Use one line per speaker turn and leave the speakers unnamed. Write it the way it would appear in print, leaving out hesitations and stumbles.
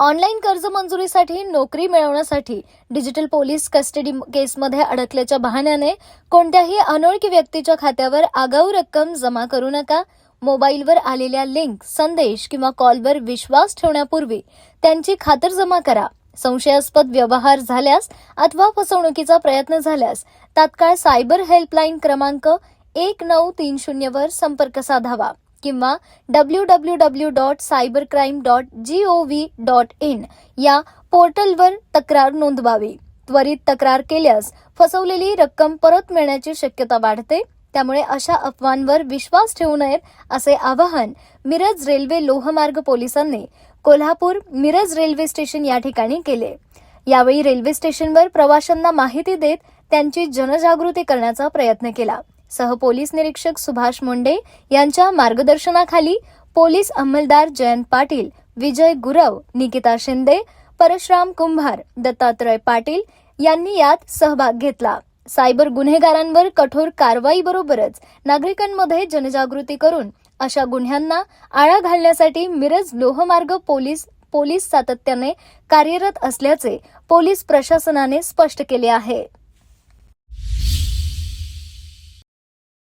Online कर्ज मंजुरीसाठी नोकरी मिळवण्यासाठी डिजिटल पोलीस कस्टडी केसमध्ये अडकल्याच्या बहाण्याने कोणत्याही अनोळखी व्यक्तीच्या खात्यावर आगाऊ रक्कम जमा करू नका. मोबाईलवर आलेल्या लिंक, संदेश किंवा कॉलवर विश्वास ठेवण्यापूर्वी त्यांची खातरजमा करा. संशयास्पद व्यवहार झाल्यास अथवा फसवणुकीचा प्रयत्न झाल्यास तात्काळ सायबर हेल्पलाईन क्रमांक 1930 वर संपर्क साधावा किंवा www.cybercrime.gov.in या पोर्टलवर तक्रार नोंदवावी. त्वरित तक्रार केल्यास फसवलेली रक्कम परत मिळण्याची शक्यता वाढते. त्यामुळे अशा अफवांवर विश्वास ठेवू नयेत असे आवाहन मिरज रेल्वे लोहमार्ग पोलिसांनी कोल्हापूर मिरज रेल्वे स्टेशन या ठिकाणी केले. यावेळी रेल्वे स्टेशनवर प्रवाशांना माहिती देत त्यांची जनजागृती करण्याचा प्रयत्न केला. सहपोलीस निरीक्षक सुभाष मुंडे यांच्या मार्गदर्शनाखाली पोलीस अंमलदार जयंत पाटील, विजय गुरव, निकिता शिंदे, परशुराम कुंभार, दत्तात्रय पाटील यांनी यात सहभाग घेतला. सायबर गुन्हेगारांवर कठोर कारवाईबरोबरच नागरिकांमध्ये जनजागृती करून अशा गुन्ह्यांना आळा घालण्यासाठी मिरज लोहमार्ग पोलीस सातत्याने कार्यरत असल्याचे पोलीस प्रशासनाने स्पष्ट केले आहे.